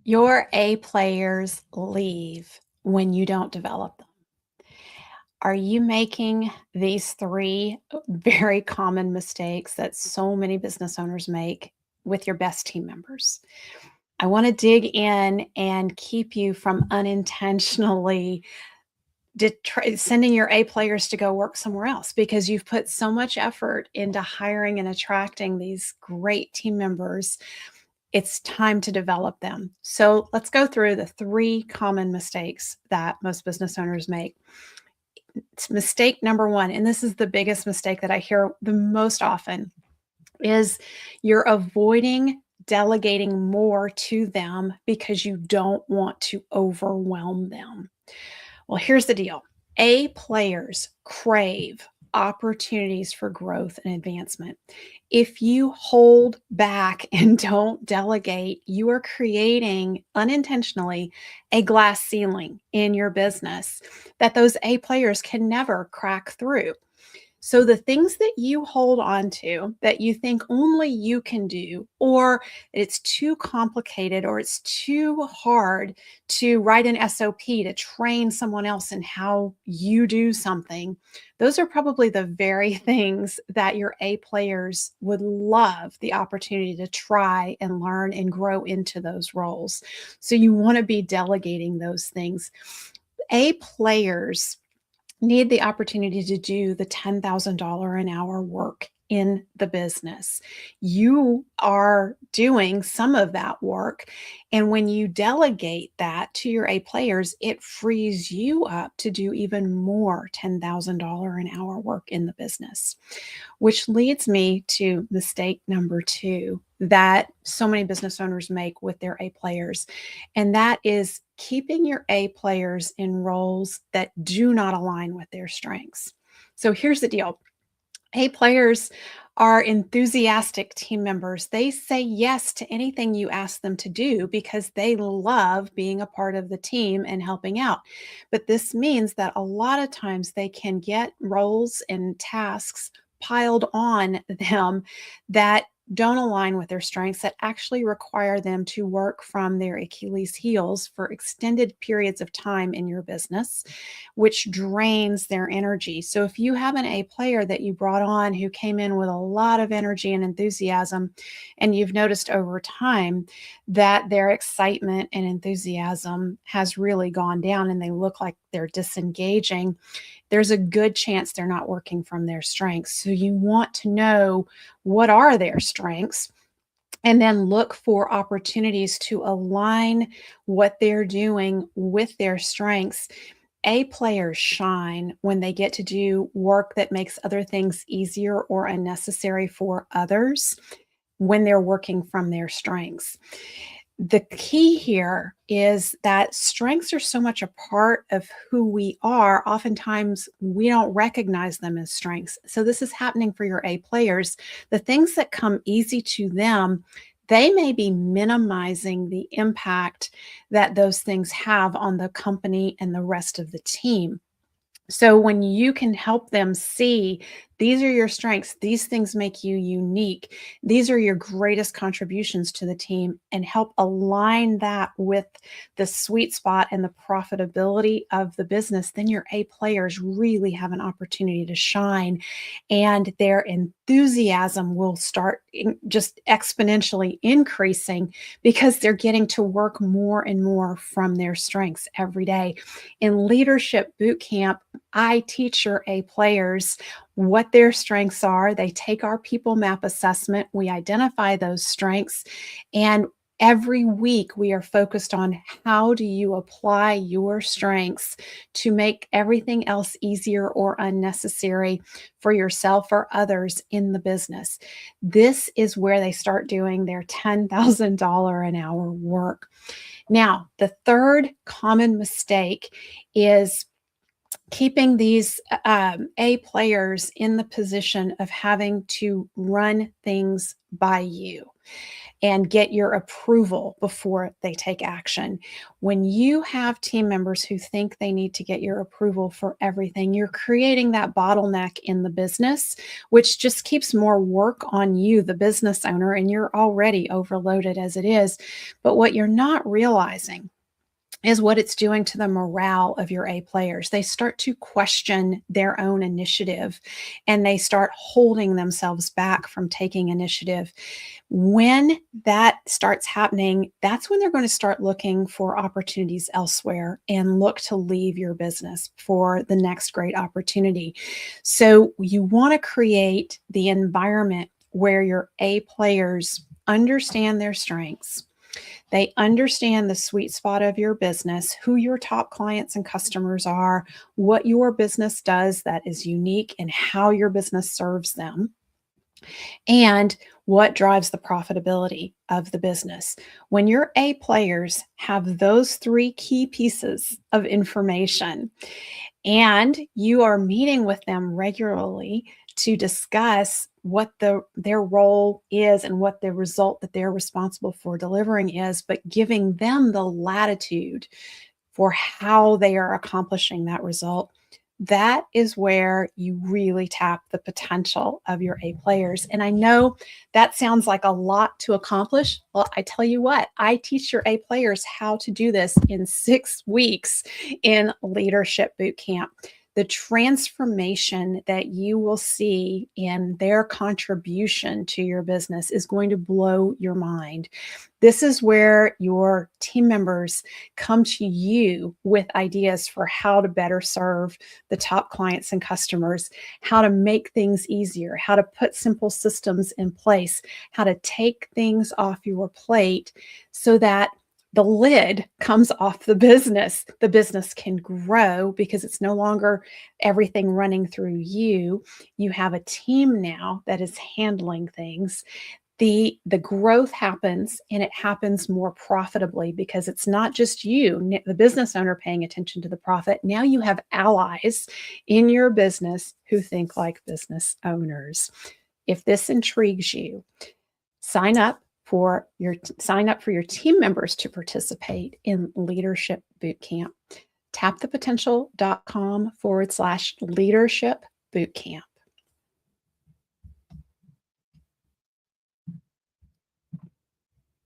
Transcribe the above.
Your A players leave when you don't develop them. Are you making these three very common mistakes that so many business owners make with your best team members? I want to dig in and keep you from unintentionally sending your A players to go work somewhere else because you've put so much effort into hiring and attracting these great team members. It's time to develop them. So let's go through the three common mistakes that most business owners make. It's mistake number one, and this is the biggest mistake that I hear the most often, is you're avoiding delegating more to them because you don't want to overwhelm them. Well, here's the deal. A players crave opportunities for growth and advancement. If you hold back and don't delegate, you are creating unintentionally a glass ceiling in your business that those A players can never crack through. So the things that you hold on to that you think only you can do, or it's too complicated or it's too hard to write an SOP to train someone else in how you do something, those are probably the very things that your A players would love the opportunity to try and learn and grow into those roles. So you want to be delegating those things. A players need the opportunity to do the $10,000 an hour work in the business. You are doing some of that work. And when you delegate that to your A players, it frees you up to do even more $10,000 an hour work in the business, which leads me to mistake number two that so many business owners make with their A players. And that is keeping your A players in roles that do not align with their strengths. So here's the deal. A players are enthusiastic team members. They say yes to anything you ask them to do because they love being a part of the team and helping out. But this means that a lot of times they can get roles and tasks piled on them that don't align with their strengths, that actually require them to work from their Achilles heels for extended periods of time in your business, which drains their energy. So if you have an A player that you brought on who came in with a lot of energy and enthusiasm, and you've noticed over time that their excitement and enthusiasm has really gone down and they look like they're disengaging, there's a good chance they're not working from their strengths. So you want to know what are their strengths and then look for opportunities to align what they're doing with their strengths. A players shine when they get to do work that makes other things easier or unnecessary for others when they're working from their strengths. The key here is that strengths are so much a part of who we are. Oftentimes, we don't recognize them as strengths. So, this is happening for your A players. The things that come easy to them, they may be minimizing the impact that those things have on the company and the rest of the team. So when you can help them see these are your strengths, these things make you unique, these are your greatest contributions to the team, and help align that with the sweet spot and the profitability of the business, then your A players really have an opportunity to shine and their enthusiasm will start just exponentially increasing because they're getting to work more and more from their strengths every day. In leadership boot camp, I teach your A players what their strengths are. They take our people map assessment. We identify those strengths. And every week we are focused on how do you apply your strengths to make everything else easier or unnecessary for yourself or others in the business. This is where they start doing their $10,000 an hour work. Now, the third common mistake is keeping these A players in the position of having to run things by you and get your approval before they take action. When you have team members who think they need to get your approval for everything, you're creating that bottleneck in the business, which just keeps more work on you, the business owner, and you're already overloaded as it is. But what you're not realizing is what it's doing to the morale of your A players. They start to question their own initiative and they start holding themselves back from taking initiative. When that starts happening, that's when they're going to start looking for opportunities elsewhere and look to leave your business for the next great opportunity. So you want to create the environment where your A players understand their strengths. They understand the sweet spot of your business, who your top clients and customers are, what your business does that is unique, and how your business serves them, and what drives the profitability of the business. When your A players have those three key pieces of information and you are meeting with them regularly to discuss what their role is and what the result that they're responsible for delivering is, but giving them the latitude for how they are accomplishing that result, that is where you really tap the potential of your A players. And I know that sounds like a lot to accomplish. Well, I tell you what, I teach your A players how to do this in 6 weeks in Leadership Bootcamp. The transformation that you will see in their contribution to your business is going to blow your mind. This is where your team members come to you with ideas for how to better serve the top clients and customers, how to make things easier, how to put simple systems in place, how to take things off your plate so that the lid comes off the business. The business can grow because it's no longer everything running through you. You have a team now that is handling things. The growth happens and it happens more profitably because it's not just you, the business owner, paying attention to the profit. Now you have allies in your business who think like business owners. If this intrigues you, sign up for your team members to participate in Leadership Bootcamp. Tapthepotential.com/leadership bootcamp.